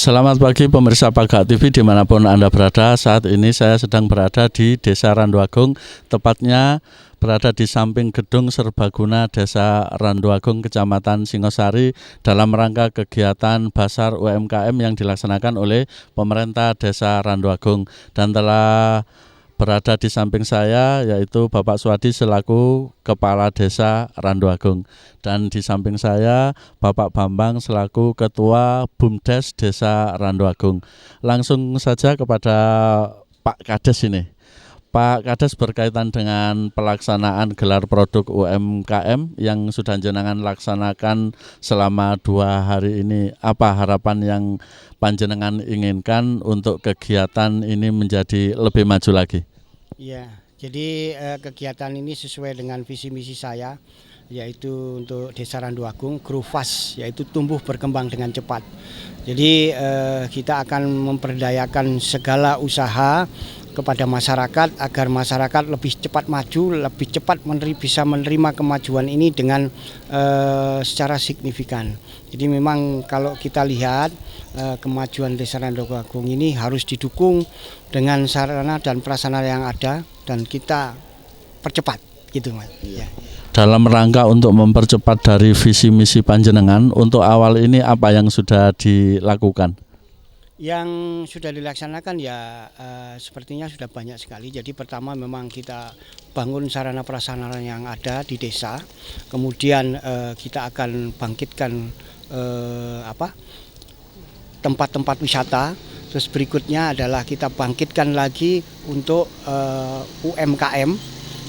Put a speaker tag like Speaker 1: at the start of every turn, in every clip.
Speaker 1: Selamat pagi pemirsa Paga TV dimanapun Anda berada. Saat ini saya sedang berada di Desa Randuagung, tepatnya berada di samping gedung serbaguna Desa Randuagung, Kecamatan Singosari, dalam rangka kegiatan Basar UMKM yang dilaksanakan oleh pemerintah Desa Randuagung. Dan telah berada di samping saya yaitu Bapak Suwadi selaku Kepala Desa Randuagung, dan di samping saya Bapak Bambang selaku Ketua BUMDes Desa Randuagung. Langsung saja kepada Pak Kades ini. Pak Kades, berkaitan dengan pelaksanaan gelar produk UMKM yang sudah jenengan laksanakan selama 2 hari ini, apa harapan yang panjenengan inginkan untuk kegiatan ini menjadi lebih maju lagi?
Speaker 2: Ya, jadi kegiatan ini sesuai dengan visi misi saya, yaitu untuk Desa Randuagung grow fast, yaitu tumbuh berkembang dengan cepat. Jadi kita akan memperdayakan segala usaha kepada masyarakat agar masyarakat lebih cepat maju, lebih cepat bisa menerima kemajuan ini dengan secara signifikan. Jadi memang kalau kita lihat kemajuan Desa Randuagung ini harus didukung dengan sarana dan prasarana yang ada dan kita percepat gitu, Mas. Ya.
Speaker 1: Dalam rangka untuk mempercepat dari visi misi panjenengan, untuk awal ini apa yang sudah dilakukan?
Speaker 2: Yang sudah dilaksanakan ya sepertinya sudah banyak sekali. Jadi pertama memang kita bangun sarana prasarana yang ada di desa. Kemudian kita akan bangkitkan tempat-tempat wisata. Terus berikutnya adalah kita bangkitkan lagi untuk UMKM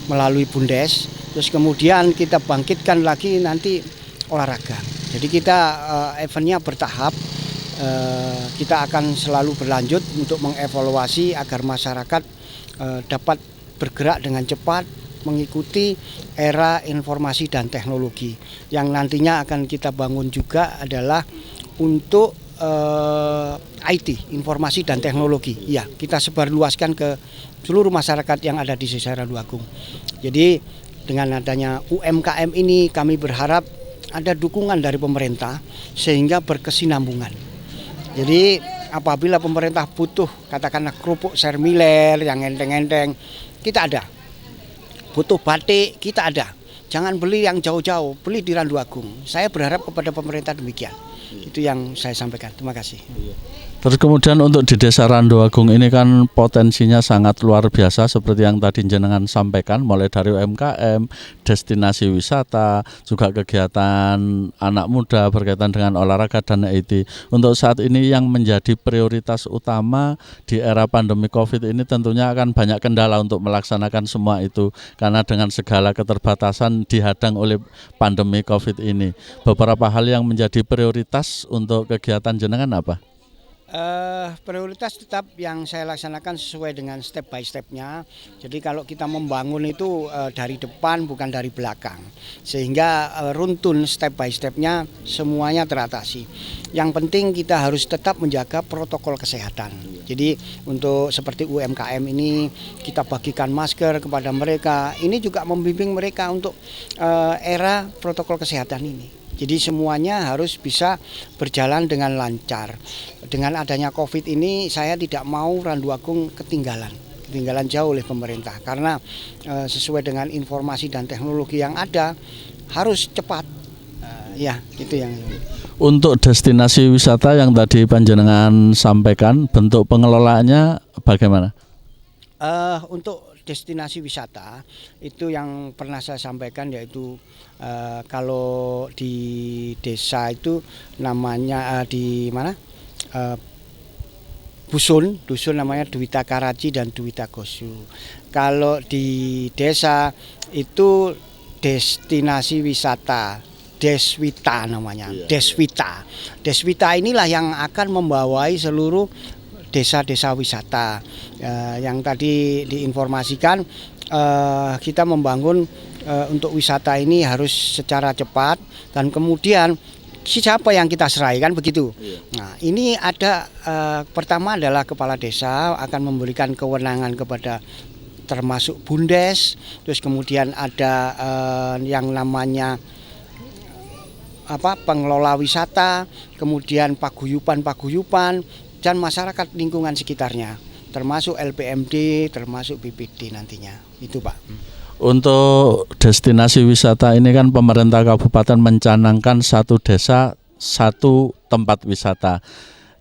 Speaker 2: melalui BUMDes. Terus kemudian kita bangkitkan lagi nanti olahraga. Jadi kita eventnya bertahap. Kita akan selalu berlanjut untuk mengevaluasi agar masyarakat dapat bergerak dengan cepat mengikuti era informasi dan teknologi. Yang nantinya akan kita bangun juga adalah untuk IT, informasi dan teknologi. Ya, kita sebarluaskan ke seluruh masyarakat yang ada di Desa Randuagung. Jadi dengan adanya UMKM ini kami berharap ada dukungan dari pemerintah sehingga berkesinambungan. Jadi apabila pemerintah butuh katakanlah kerupuk sermiler yang enteng-enteng, kita ada. Butuh batik, kita ada. Jangan beli yang jauh-jauh, beli di Randuagung. Saya berharap kepada pemerintah demikian. Itu yang saya sampaikan. Terima kasih.
Speaker 1: Terus kemudian untuk di Desa Randuagung ini kan potensinya sangat luar biasa seperti yang tadi jenengan sampaikan, mulai dari UMKM, destinasi wisata, juga kegiatan anak muda berkaitan dengan olahraga dan IT. Untuk saat ini yang menjadi prioritas utama di era pandemi COVID ini tentunya akan banyak kendala untuk melaksanakan semua itu karena dengan segala keterbatasan dihadang oleh pandemi COVID ini. Beberapa hal yang menjadi prioritas untuk kegiatan jenengan apa?
Speaker 2: Prioritas tetap yang saya laksanakan sesuai dengan step by stepnya. Jadi kalau kita membangun itu dari depan bukan dari belakang, sehingga runtun step by stepnya semuanya teratasi. Yang penting kita harus tetap menjaga protokol kesehatan. Jadi untuk seperti UMKM ini kita bagikan masker kepada mereka. Ini juga membimbing mereka untuk era protokol kesehatan ini. Jadi semuanya harus bisa berjalan dengan lancar. Dengan adanya COVID ini saya tidak mau Randuagung ketinggalan jauh oleh pemerintah. Karena sesuai dengan informasi dan teknologi yang ada harus cepat. Ya, itu yang.
Speaker 1: Untuk destinasi wisata yang tadi panjenengan sampaikan, bentuk pengelolaannya bagaimana?
Speaker 2: Untuk destinasi wisata itu yang pernah saya sampaikan yaitu kalau di desa itu namanya di mana dusun namanya Duwita Karaci dan Duwita Gosu. Kalau di desa itu destinasi wisata Deswita namanya. Deswita inilah yang akan membawai seluruh desa-desa wisata. Yang tadi diinformasikan kita membangun untuk wisata ini harus secara cepat dan kemudian siapa yang kita serahkan begitu. Nah, ini ada pertama adalah kepala desa akan memberikan kewenangan kepada termasuk BUMDes, terus kemudian ada yang namanya pengelola wisata, kemudian paguyuban dan masyarakat lingkungan sekitarnya, termasuk LPMD, termasuk BPD nantinya. Itu Pak.
Speaker 1: Untuk destinasi wisata ini kan pemerintah kabupaten mencanangkan satu desa satu tempat wisata.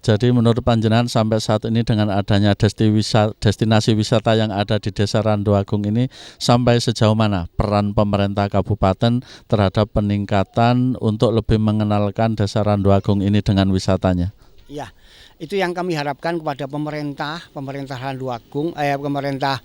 Speaker 1: Jadi menurut panjenengan sampai saat ini dengan adanya destinasi wisata yang ada di Desa Randuagung ini, sampai sejauh mana peran pemerintah kabupaten terhadap peningkatan untuk lebih mengenalkan Desa Randuagung ini dengan wisatanya?
Speaker 2: Ya, itu yang kami harapkan kepada pemerintah Randuagung, pemerintah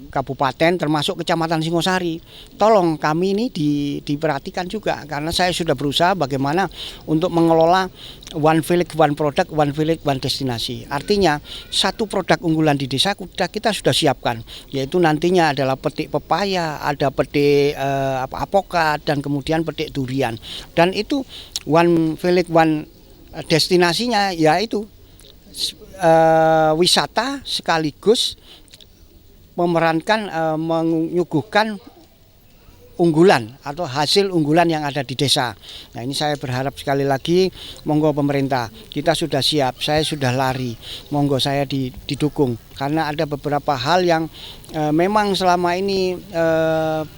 Speaker 2: kabupaten termasuk Kecamatan Singosari. Tolong kami ini diperhatikan juga, karena saya sudah berusaha bagaimana untuk mengelola one village, one product, one village, one destinasi. Artinya satu produk unggulan di desa kita sudah siapkan, yaitu nantinya adalah petik pepaya, ada petik apokat, dan kemudian petik durian. Dan itu one village, one destinasinya yaitu wisata sekaligus memerankan menyuguhkan unggulan atau hasil unggulan yang ada di desa. Nah, ini saya berharap sekali lagi, monggo pemerintah, kita sudah siap, saya sudah lari, monggo saya didukung, karena ada beberapa hal yang memang selama ini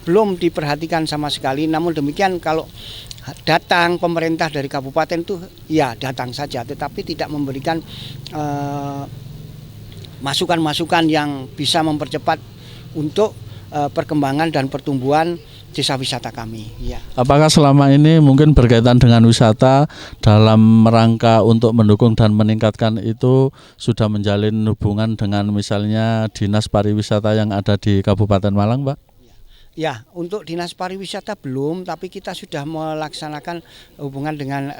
Speaker 2: belum diperhatikan sama sekali. Namun demikian, kalau datang pemerintah dari kabupaten itu ya datang saja, tetapi tidak memberikan masukan-masukan yang bisa mempercepat untuk perkembangan dan pertumbuhan desa wisata kami. Ya.
Speaker 1: Apakah selama ini mungkin berkaitan dengan wisata dalam rangka untuk mendukung dan meningkatkan itu sudah menjalin hubungan dengan misalnya Dinas Pariwisata yang ada di Kabupaten Malang, Pak?
Speaker 2: Ya, untuk Dinas Pariwisata belum, tapi kita sudah melaksanakan hubungan dengan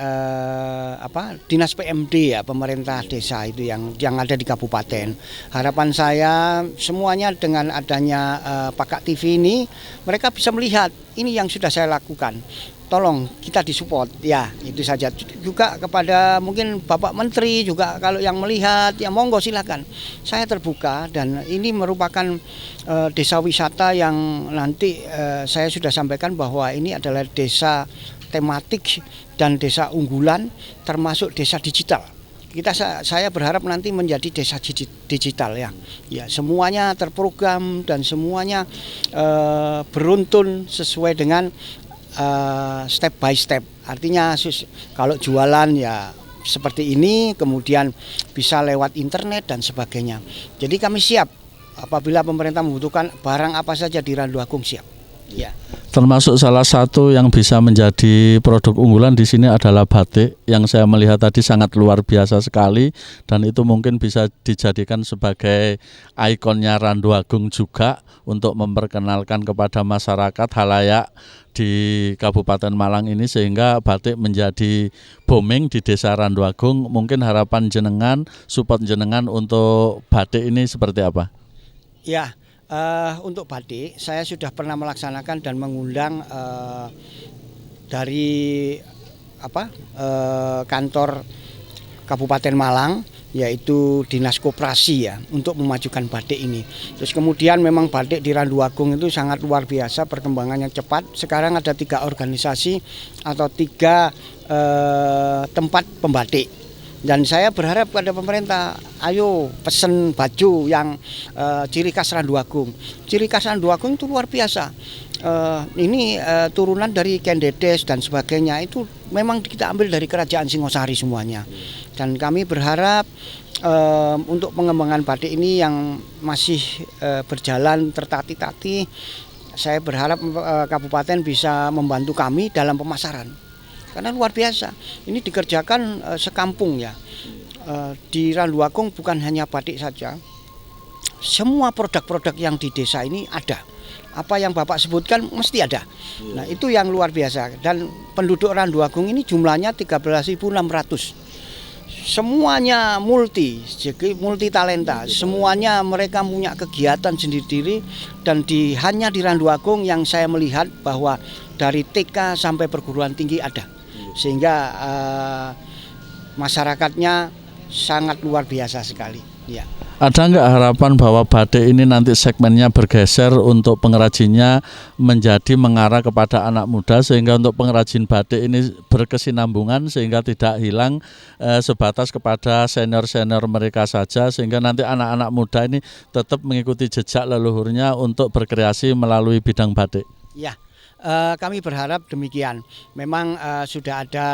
Speaker 2: Dinas PMD ya, pemerintah desa itu yang ada di kabupaten. Harapan saya semuanya dengan adanya Pakak TV ini, mereka bisa melihat ini yang sudah saya lakukan. Tolong kita disupport, ya itu saja. Juga kepada mungkin Bapak Menteri juga, kalau yang melihat ya monggo silakan. Saya terbuka, dan ini merupakan desa wisata yang nanti saya sudah sampaikan bahwa ini adalah desa tematik dan desa unggulan, termasuk desa digital. Saya berharap nanti menjadi desa digital ya. Ya, semuanya terprogram dan semuanya beruntun sesuai dengan step by step. Artinya kalau jualan ya seperti ini, kemudian bisa lewat internet dan sebagainya. Jadi kami siap apabila pemerintah membutuhkan barang apa saja di Randuagung, siap. Ya.
Speaker 1: Termasuk salah satu yang bisa menjadi produk unggulan di sini adalah batik, yang saya melihat tadi sangat luar biasa sekali, dan itu mungkin bisa dijadikan sebagai ikonnya Randuagung juga untuk memperkenalkan kepada masyarakat halayak di Kabupaten Malang ini, sehingga batik menjadi booming di Desa Randuagung. Mungkin harapan jenengan, support jenengan untuk batik ini seperti apa?
Speaker 2: Ya. Untuk batik, saya sudah pernah melaksanakan dan mengundang dari kantor Kabupaten Malang, yaitu Dinas Koperasi ya, untuk memajukan batik ini. Terus kemudian memang batik di Randuagung itu sangat luar biasa, perkembangannya cepat. Sekarang ada 3 organisasi atau 3 tempat pembatik. Dan saya berharap pada pemerintah, ayo pesen baju yang ciri khas Randuagung. Ciri khas Randuagung itu luar biasa. Ini turunan dari Kendedes dan sebagainya, itu memang kita ambil dari Kerajaan Singosari semuanya. Dan kami berharap untuk pengembangan batik ini yang masih berjalan tertati-tati, saya berharap kabupaten bisa membantu kami dalam pemasaran. Karena luar biasa, ini dikerjakan sekampung ya. Di Randuagung bukan hanya batik saja, semua produk-produk yang di desa ini ada. Apa yang Bapak sebutkan mesti ada. Nah, itu yang luar biasa. Dan penduduk Randuagung ini jumlahnya 13.600. Semuanya multi talenta. Semuanya mereka punya kegiatan sendiri-sendiri, dan hanya di Randuagung yang saya melihat bahwa dari TK sampai perguruan tinggi ada. Sehingga masyarakatnya sangat luar biasa sekali. Ya.
Speaker 1: Ada nggak harapan bahwa batik ini nanti segmennya bergeser untuk pengrajinnya menjadi mengarah kepada anak muda sehingga untuk pengrajin batik ini berkesinambungan sehingga tidak hilang sebatas kepada senior-senior mereka saja sehingga nanti anak-anak muda ini tetap mengikuti jejak leluhurnya untuk berkreasi melalui bidang batik?
Speaker 2: Ya, kami berharap demikian. Memang sudah ada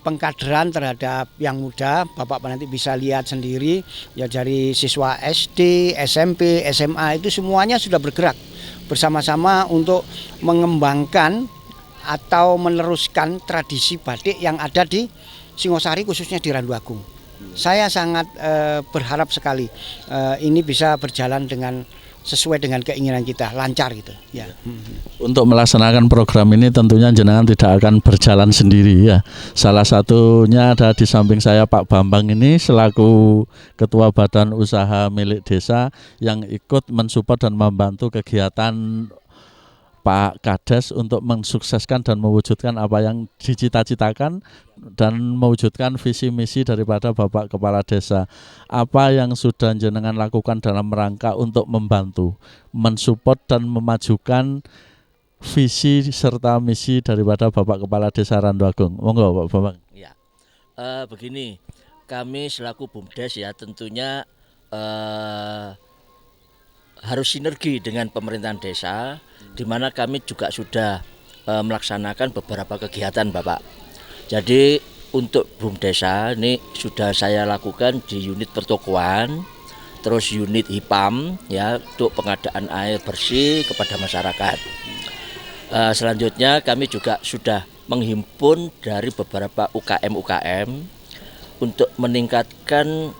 Speaker 2: pengkaderan terhadap yang muda. Bapak nanti bisa lihat sendiri ya, dari siswa SD, SMP, SMA itu semuanya sudah bergerak bersama-sama untuk mengembangkan atau meneruskan tradisi batik yang ada di Singosari, khususnya di Randu Agung. Saya sangat berharap sekali ini bisa berjalan dengan sesuai dengan keinginan kita, lancar gitu ya.
Speaker 1: Untuk melaksanakan program ini tentunya jenengan tidak akan berjalan sendiri ya. Salah satunya ada di samping saya Pak Bambang ini selaku Ketua Badan Usaha Milik Desa yang ikut mensupport dan membantu kegiatan Pak Kades untuk mensukseskan dan mewujudkan apa yang dicita-citakan dan mewujudkan visi misi daripada Bapak Kepala Desa. Apa yang sudah jenengan lakukan dalam rangka untuk membantu, mensupport dan memajukan visi serta misi daripada Bapak Kepala Desa Randu Agung? Monggo Pak Bambang.
Speaker 3: Ya, begini, kami selaku BUMDes ya tentunya harus sinergi dengan pemerintahan desa, di mana kami juga sudah melaksanakan beberapa kegiatan Bapak. Jadi untuk BUMDesa ini sudah saya lakukan di unit pertokoan, terus unit HIPAM ya untuk pengadaan air bersih kepada masyarakat. Selanjutnya kami juga sudah menghimpun dari beberapa UKM untuk meningkatkan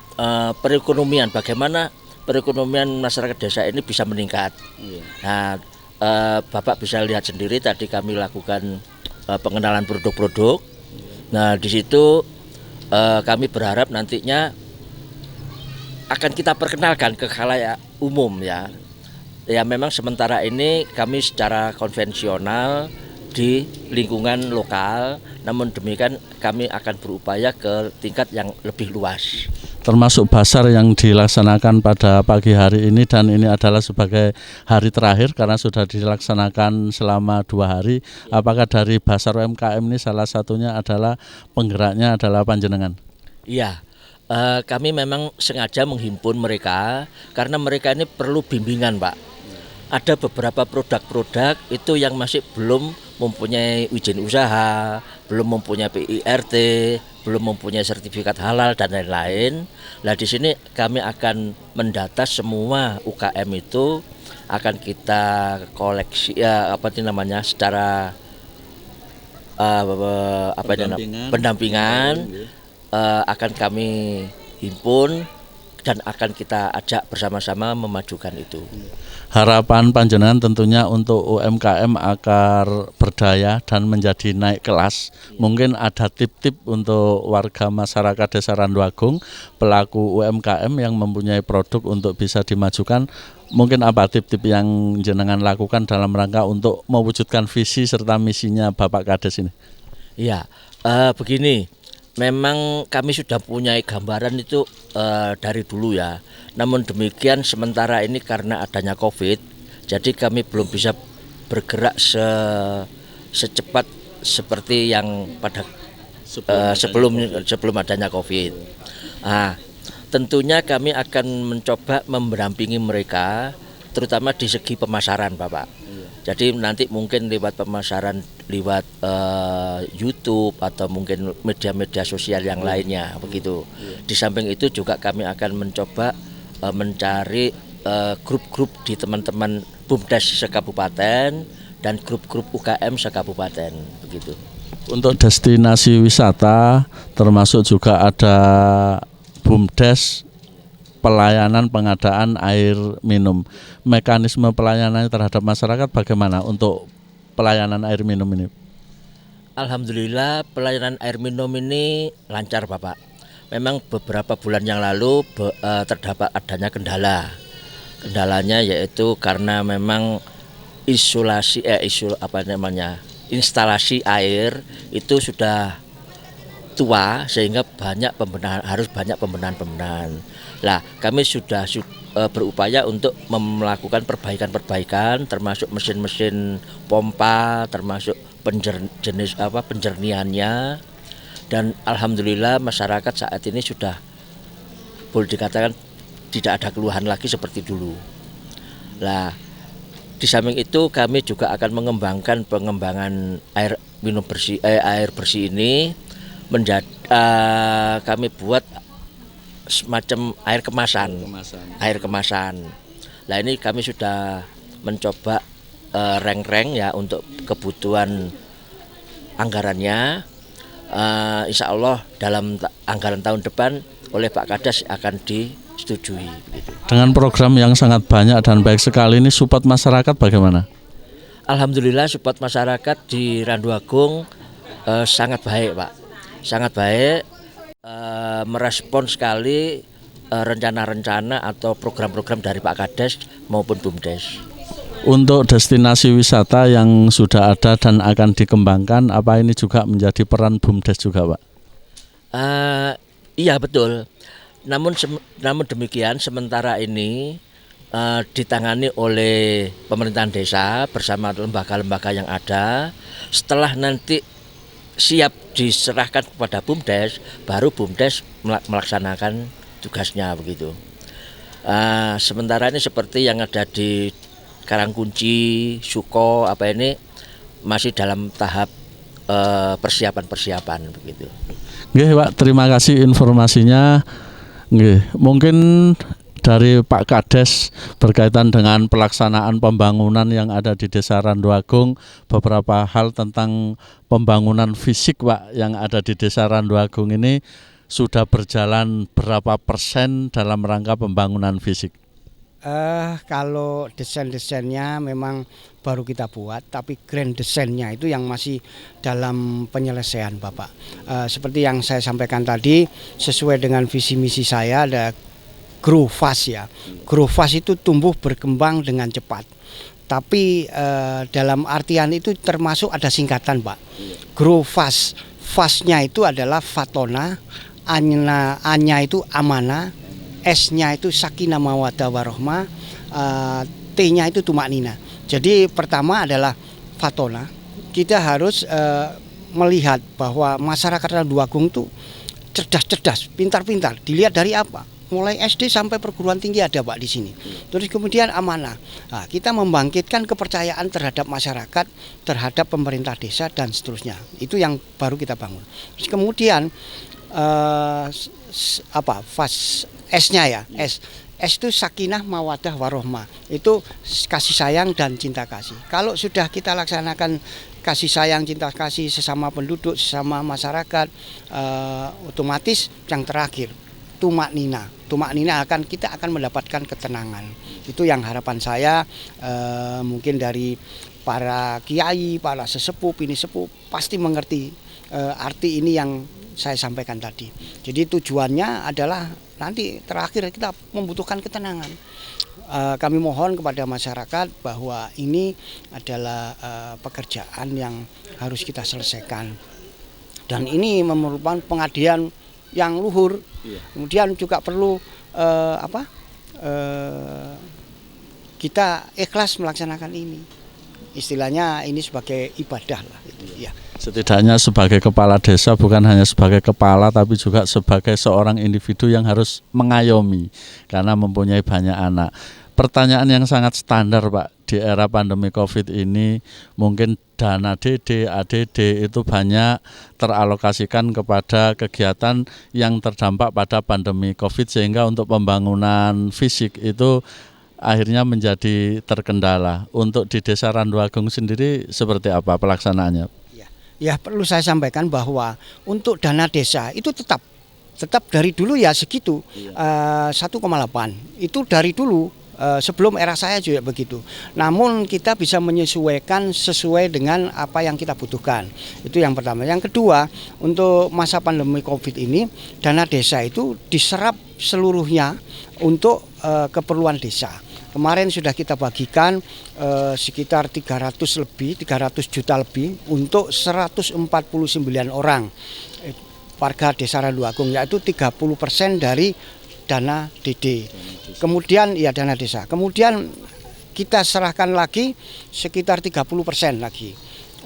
Speaker 3: perekonomian, bagaimana perekonomian masyarakat desa ini bisa meningkat. Nah, Bapak bisa lihat sendiri tadi kami lakukan pengenalan produk-produk. Nah, di situ kami berharap nantinya akan kita perkenalkan ke khalayak umum ya. Ya memang sementara ini kami secara konvensional di lingkungan lokal, namun demikian kami akan berupaya ke tingkat yang lebih luas.
Speaker 1: Termasuk basar yang dilaksanakan pada pagi hari ini dan ini adalah sebagai hari terakhir karena sudah dilaksanakan selama 2 hari. Apakah dari basar UMKM ini salah satunya adalah penggeraknya adalah panjenengan?
Speaker 3: Iya, kami memang sengaja menghimpun mereka karena mereka ini perlu bimbingan Pak. Ada beberapa produk-produk itu yang masih belum mempunyai izin usaha, belum mempunyai PIRT, belum mempunyai sertifikat halal dan lain-lain. Nah di sini kami akan mendata semua UKM itu, akan kita koleksi ya secara pendampingan akan kami himpun dan akan kita ajak bersama-sama memajukan itu.
Speaker 1: Harapan panjenengan tentunya untuk UMKM agar berdaya dan menjadi naik kelas. Mungkin ada tip-tip untuk warga masyarakat Desa Randu Agung, pelaku UMKM yang mempunyai produk untuk bisa dimajukan. Mungkin apa tip-tip yang jenengan lakukan dalam rangka untuk mewujudkan visi serta misinya Bapak Kades ini?
Speaker 3: Iya, begini. Memang kami sudah punya gambaran itu dari dulu ya. Namun demikian sementara ini karena adanya COVID, jadi kami belum bisa bergerak secepat seperti yang pada sebelum adanya COVID. Nah, tentunya kami akan mencoba mendampingi mereka, terutama di segi pemasaran, Bapak. Jadi nanti mungkin lewat pemasaran lewat YouTube atau mungkin media-media sosial yang lainnya begitu. Di samping itu juga kami akan mencoba mencari grup-grup di teman-teman BUMDes sekabupaten dan grup-grup UKM sekabupaten begitu.
Speaker 1: Untuk destinasi wisata termasuk juga ada BUMDes pelayanan pengadaan air minum. Mekanisme pelayanan terhadap masyarakat bagaimana untuk pelayanan air minum ini?
Speaker 3: Alhamdulillah pelayanan air minum ini lancar Bapak. Memang beberapa bulan yang lalu terdapat adanya kendala. Kendalanya yaitu karena memang instalasi air itu sudah tua sehingga harus banyak pembenahan. Lah, kami sudah berupaya untuk melakukan perbaikan termasuk mesin-mesin pompa, termasuk penjernihannya, dan alhamdulillah masyarakat saat ini sudah boleh dikatakan tidak ada keluhan lagi seperti dulu. Lah, di samping itu kami juga akan mengembangkan pengembangan air bersih ini menjadi kami buat semacam air kemasan. Lah, ini kami sudah mencoba reng-reng ya untuk kebutuhan anggarannya. Insya Allah dalam anggaran tahun depan oleh Pak Kades akan disetujui. Begitu.
Speaker 1: Dengan program yang sangat banyak dan baik sekali ini, support masyarakat bagaimana?
Speaker 3: Alhamdulillah support masyarakat di Randu Agung sangat baik, Pak. Sangat baik, merespon sekali rencana-rencana atau program-program dari Pak Kades maupun BUMDes.
Speaker 1: Untuk destinasi wisata yang sudah ada dan akan dikembangkan, apa ini juga menjadi peran BUMDes juga, Pak?
Speaker 3: Iya, betul. Namun demikian sementara ini ditangani oleh pemerintahan desa bersama lembaga-lembaga yang ada. Setelah nanti siap diserahkan kepada BUMDes, baru BUMDes melaksanakan tugasnya begitu. Sementara ini seperti yang ada di Karangkunci, Suko, ini masih dalam tahap persiapan begitu.
Speaker 1: Nggih, Pak, terima kasih informasinya. Nggih, mungkin dari Pak Kades berkaitan dengan pelaksanaan pembangunan yang ada di Desa Randu Agung, beberapa hal tentang pembangunan fisik, Pak, yang ada di Desa Randu Agung ini sudah berjalan berapa persen dalam rangka pembangunan fisik?
Speaker 2: Kalau desain-desainnya memang baru kita buat, tapi grand desainnya itu yang masih dalam penyelesaian, Bapak. Seperti yang saya sampaikan tadi, sesuai dengan visi misi saya ada grow fast ya. Grow fast itu tumbuh berkembang dengan cepat. Tapi dalam artian itu termasuk ada singkatan, Pak. Grow fast, fast-nya itu adalah Fatona, A-nya itu amanah, S-nya itu sakinah mawaddah warahmah, T-nya itu tumaknina. Jadi pertama adalah Fatona. Kita harus melihat bahwa masyarakat Randu Agung itu cerdas-cerdas, pintar-pintar. Dilihat dari apa? Mulai SD sampai perguruan tinggi ada, Pak, di sini. Terus kemudian amanah. Nah, kita membangkitkan kepercayaan terhadap masyarakat, terhadap pemerintah desa dan seterusnya. Itu yang baru kita bangun. Terus kemudian S-nya ya, S itu sakinah mawaddah warahmah, itu kasih sayang dan cinta kasih. Kalau sudah kita laksanakan kasih sayang, cinta kasih sesama penduduk, sesama masyarakat, otomatis yang terakhir tumaknina kita akan mendapatkan ketenangan. Itu yang harapan saya, mungkin dari para kiai, para sesepuh, ini sepuh pasti mengerti arti ini yang saya sampaikan tadi. Jadi tujuannya adalah nanti terakhir kita membutuhkan ketenangan. Kami mohon kepada masyarakat bahwa ini adalah pekerjaan yang harus kita selesaikan. Dan ini memerlukan pengabdian yang luhur. Kemudian juga perlu kita ikhlas melaksanakan ini. Istilahnya ini sebagai ibadah lah. Ya.
Speaker 1: Setidaknya sebagai kepala desa bukan hanya sebagai kepala tapi juga sebagai seorang individu yang harus mengayomi karena mempunyai banyak anak. Pertanyaan yang sangat standar, Pak, di era pandemi Covid ini, mungkin dana DD, ADD itu banyak teralokasikan kepada kegiatan yang terdampak pada pandemi Covid sehingga untuk pembangunan fisik itu akhirnya menjadi terkendala. Untuk di Desa Randu Agung sendiri seperti apa pelaksanaannya?
Speaker 2: Ya, perlu saya sampaikan bahwa untuk dana desa itu tetap dari dulu ya segitu, 1,8 itu dari dulu, sebelum era saya juga begitu. Namun kita bisa menyesuaikan sesuai dengan apa yang kita butuhkan. Itu yang pertama. Yang kedua, untuk masa pandemi Covid ini dana desa itu diserap seluruhnya untuk keperluan desa. Kemarin sudah kita bagikan sekitar 300 juta lebih untuk 149 orang. warga Desa Randuagung, yaitu 30% dari dana DD. Kemudian ya dana desa. Kemudian kita serahkan lagi sekitar 30% lagi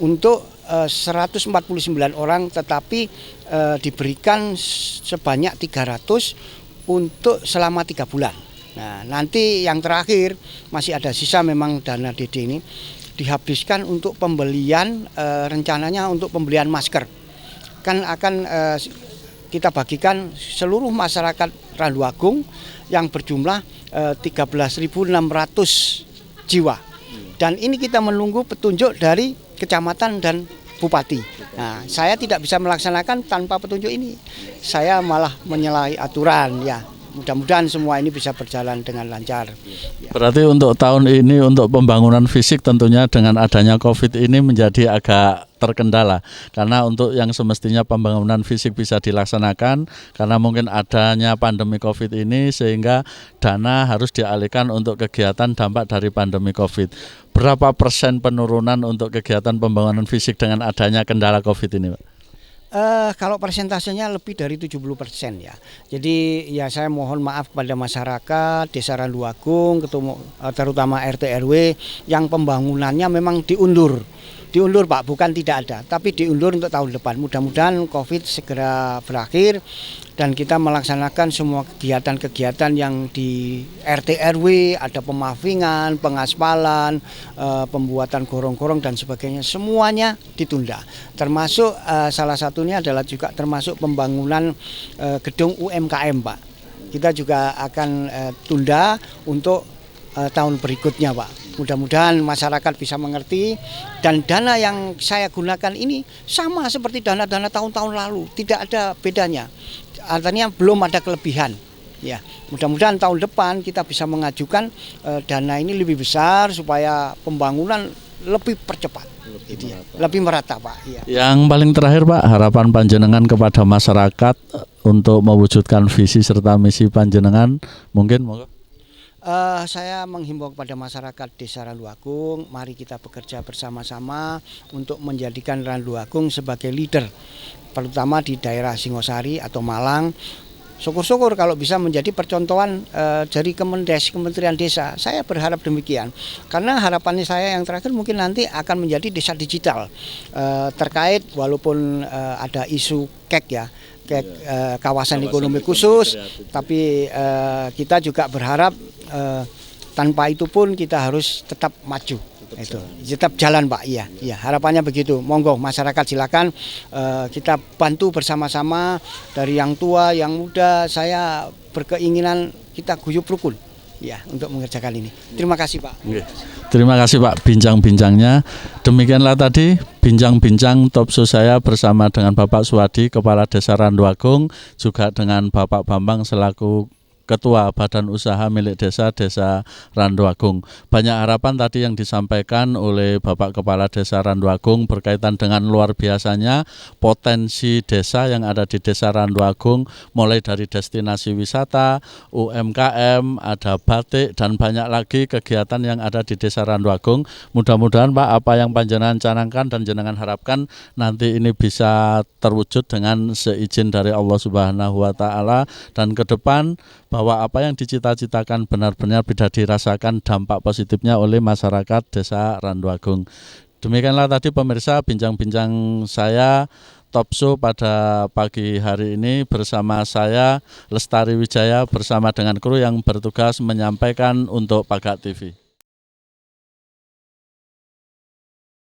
Speaker 2: untuk 149 orang, tetapi diberikan sebanyak 300 untuk selama 3 bulan. Nah, nanti yang terakhir masih ada sisa memang dana DD ini dihabiskan untuk pembelian, rencananya untuk pembelian masker. Kan akan kita bagikan seluruh masyarakat Randuagung yang berjumlah 13.600 jiwa. Dan ini kita menunggu petunjuk dari kecamatan dan bupati. Nah, saya tidak bisa melaksanakan tanpa petunjuk ini. Saya malah menyalahi aturan ya. Mudah-mudahan semua ini bisa berjalan dengan lancar.
Speaker 1: Berarti untuk tahun ini untuk pembangunan fisik tentunya dengan adanya COVID ini menjadi agak terkendala. Karena untuk yang semestinya pembangunan fisik bisa dilaksanakan, karena mungkin adanya pandemi COVID ini sehingga dana harus dialihkan untuk kegiatan dampak dari pandemi COVID. Berapa persen penurunan untuk kegiatan pembangunan fisik dengan adanya kendala COVID ini, Pak?
Speaker 2: Kalau persentasenya lebih dari 70% ya. Jadi ya saya mohon maaf kepada masyarakat Desa Randuagung, terutama RT RW yang pembangunannya memang diundur. Diundur Pak, bukan tidak ada, tapi diundur untuk tahun depan. Mudah-mudahan COVID segera berakhir dan kita melaksanakan semua kegiatan-kegiatan yang di RT RW, ada pemavingan, pengaspalan, pembuatan gorong-gorong dan sebagainya, semuanya ditunda. Termasuk salah satunya adalah juga termasuk pembangunan gedung UMKM Pak. Kita juga akan tunda untuk tahun berikutnya Pak. Mudah-mudahan masyarakat bisa mengerti, dan dana yang saya gunakan ini sama seperti dana-dana tahun-tahun lalu, tidak ada bedanya. Artinya belum ada kelebihan. Ya, mudah-mudahan tahun depan kita bisa mengajukan dana ini lebih besar supaya pembangunan lebih percepat, lebih merata Pak. Ya.
Speaker 1: Yang paling terakhir Pak, harapan panjenengan kepada masyarakat untuk mewujudkan visi serta misi panjenengan, mungkin monggo.
Speaker 2: Saya menghimbau kepada masyarakat Desa Randuagung, mari kita bekerja bersama-sama untuk menjadikan Randuagung sebagai leader, terutama di daerah Singosari atau Malang. Syukur-syukur kalau bisa menjadi percontohan dari Kementerian Desa. Saya berharap demikian, karena harapannya saya yang terakhir mungkin nanti akan menjadi desa digital, terkait walaupun ada isu KEK ya, kawasan ekonomi khusus, tapi kita juga berharap tanpa itu pun kita harus tetap maju, tetap jalan Pak. Iya, harapannya begitu. Monggo masyarakat silakan kita bantu bersama-sama, dari yang tua, yang muda. Saya berkeinginan kita guyup rukun ya untuk mengerjakan ini. Terima kasih Pak.
Speaker 1: Terima kasih Pak bincang-bincangnya. Demikianlah tadi bincang-bincang Talkshow saya bersama dengan Bapak Suwadi, Kepala Desa Randuagung, juga dengan Bapak Bambang selaku Ketua Badan Usaha Milik Desa Randuagung. Banyak harapan tadi yang disampaikan oleh Bapak Kepala Desa Randuagung berkaitan dengan luar biasanya potensi desa yang ada di Desa Randuagung, mulai dari destinasi wisata, UMKM, ada batik, dan banyak lagi kegiatan yang ada di Desa Randuagung. Mudah-mudahan Pak, apa yang panjenengan canangkan dan jenengan harapkan nanti ini bisa terwujud dengan seizin dari Allah Subhanahu wa Ta'ala, dan ke depan bahwa apa yang dicita-citakan benar-benar bisa dirasakan dampak positifnya oleh masyarakat Desa Randuagung. Demikianlah tadi pemirsa bincang-bincang saya Talkshow pada pagi hari ini bersama saya Lestari Wijaya bersama dengan kru yang bertugas menyampaikan untuk Pagak TV.